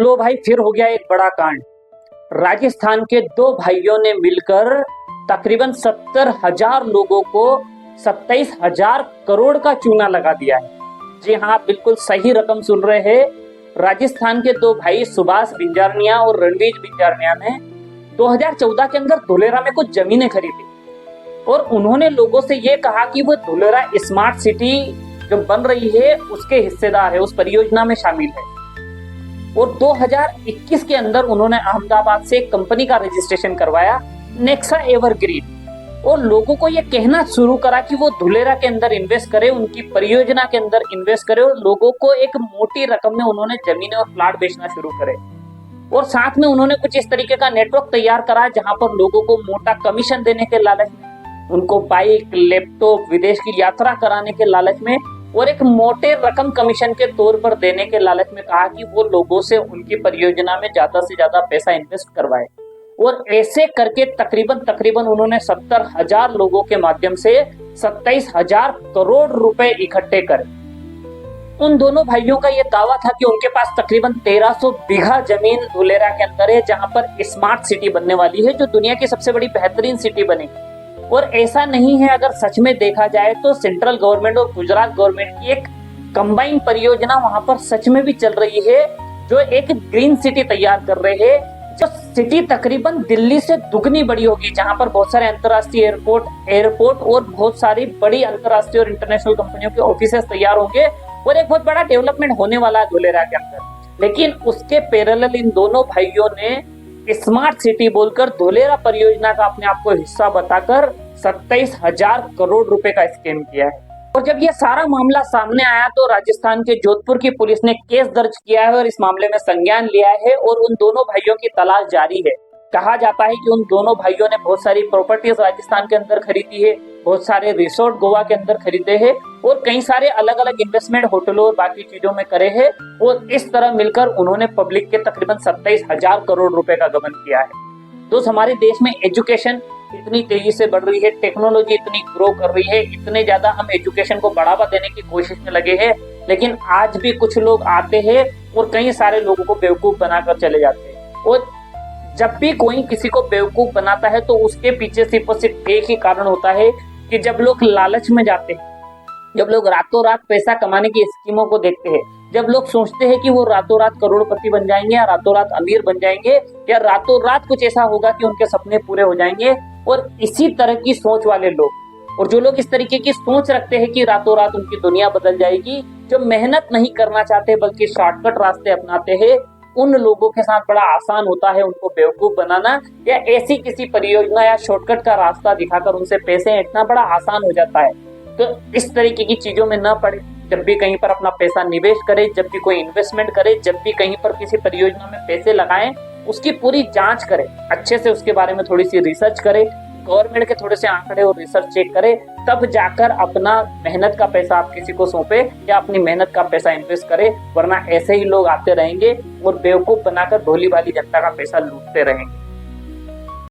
लो भाई, फिर हो गया एक बड़ा कांड। राजस्थान के दो भाइयों ने मिलकर तकरीबन 70,000 लोगों को 27,000 करोड़ का चूना लगा दिया है। जी हाँ, बिल्कुल सही रकम सुन रहे हैं। राजस्थान के दो भाई सुभाष बिंजारनिया और रणवीर बिंजारनिया ने 2014 के अंदर धुलेरा में कुछ जमीनें खरीदी और उन्होंने लोगों से ये कहा कि वो धुलेरा स्मार्ट सिटी जो बन रही है उसके हिस्सेदार है, उस परियोजना में शामिल है। और 2021 के अंदर उन्होंने अहमदाबाद से एक कंपनी का रजिस्ट्रेशन करवाया, नेक्सा एवरग्रीन, और लोगों को ये कहना शुरू करा कि वो धुलेरा के अंदर इन्वेस्ट करे, उनकी परियोजना के अंदर इन्वेस्ट करे, और लोगों को एक मोटी रकम में उन्होंने जमीनें और प्लाट बेचना शुरू करे। और साथ में उन्होंने कुछ इस तरीके का नेटवर्क तैयार करा जहां पर लोगों को मोटा कमीशन देने के लालच में, उनको बाइक, लैपटॉप, विदेश की यात्रा कराने के लालच में और एक मोटे रकम कमीशन के तौर पर देने के लालच में कहा कि वो लोगों से उनकी परियोजना में ज्यादा से ज्यादा पैसा इन्वेस्ट करवाए। और ऐसे करके तकरीबन उन्होंने 70,000 लोगों के माध्यम से 27,000 करोड़ रुपए इकट्ठे करे। उन दोनों भाइयों का ये दावा था कि उनके पास तकरीबन 1300 बीघा जमीन धुलेरा के अंदर है जहां पर स्मार्ट सिटी बनने वाली है, जो दुनिया की सबसे बड़ी बेहतरीन सिटी बनेगी। और ऐसा नहीं है, अगर सच में देखा जाए तो सेंट्रल गवर्नमेंट और गुजरात गवर्नमेंट की एक कंबाइन परियोजना वहां पर सच में भी चल रही है, जो एक ग्रीन सिटी तैयार कर रहे हैं। जो सिटी तकरीबन दिल्ली से दुगनी बड़ी होगी, जहां पर बहुत सारे अंतर्राष्ट्रीय एयरपोर्ट और बहुत सारी बड़ी अंतर्राष्ट्रीय और इंटरनेशनल कंपनियों के ऑफिसेस तैयार होंगे और एक बहुत बड़ा डेवलपमेंट होने वाला है धुलेरा के अंदर। लेकिन उसके पैरेलल इन दोनों भाइयों ने स्मार्ट सिटी बोलकर धुलेरा परियोजना का अपने आप को हिस्सा बताकर 27,000 करोड़ रुपए का स्कैम किया है। और जब ये सारा मामला सामने आया तो राजस्थान के जोधपुर की पुलिस ने केस दर्ज किया है और इस मामले में संज्ञान लिया है और उन दोनों भाइयों की तलाश जारी है। कहा जाता है कि उन दोनों भाइयों ने बहुत सारी प्रॉपर्टीज राजस्थान के अंदर खरीदी है, बहुत सारे रिसोर्ट गोवा के अंदर खरीदे हैं और कई सारे अलग अलग इन्वेस्टमेंट होटलों और बाकी चीजों में करे हैं। और इस तरह मिलकर उन्होंने पब्लिक के तकरीबन 27,000 करोड़ रुपए का गबन किया है। दोस्त, हमारे देश में एजुकेशन इतनी तेजी से बढ़ रही है, टेक्नोलॉजी इतनी ग्रो कर रही है, इतने ज्यादा हम एजुकेशन को बढ़ावा देने की कोशिश में लगे हैं, लेकिन आज भी कुछ लोग आते हैं और कई सारे लोगों को बेवकूफ बनाकर चले जाते हैं। और जब भी कोई किसी को बेवकूफ बनाता है तो उसके पीछे सिर्फ और सिर्फ एक ही कारण होता है कि जब लोग लालच में जाते हैं, जब लोग रातों रात पैसा कमाने की स्कीमों को देखते हैं, जब लोग सोचते हैं कि वो रातों रात करोड़पति बन जाएंगे या रातों रात अमीर बन जाएंगे या रातों रात कुछ ऐसा होगा कि उनके सपने पूरे हो जाएंगे, और इसी तरह की सोच वाले लोग और जो लोग इस तरीके की सोच रखते हैं कि रातों रात उनकी दुनिया बदल जाएगी, जो मेहनत नहीं करना चाहते बल्कि शॉर्टकट रास्ते अपनाते हैं, उन लोगों के साथ बड़ा आसान होता है उनको बेवकूफ बनाना या ऐसी किसी परियोजना या शॉर्टकट का रास्ता दिखाकर उनसे पैसे ऐंठना बड़ा आसान हो जाता है। तो इस तरीके की चीजों में न पड़े। जब भी कहीं पर अपना पैसा निवेश करे, जब भी कोई इन्वेस्टमेंट करे, जब भी कहीं पर किसी परियोजना में पैसे लगाएं, उसकी पूरी जांच करें, अच्छे से उसके बारे में थोड़ी सी रिसर्च करें, गवर्नमेंट के थोड़े से आंकड़े और रिसर्च चेक करें, तब जाकर अपना मेहनत का पैसा आप किसी को सौंपे या अपनी मेहनत का पैसा इन्वेस्ट करें। वरना ऐसे ही लोग आते रहेंगे और बेवकूफ बनाकर भोली भाली जनता का पैसा लूटते रहेंगे।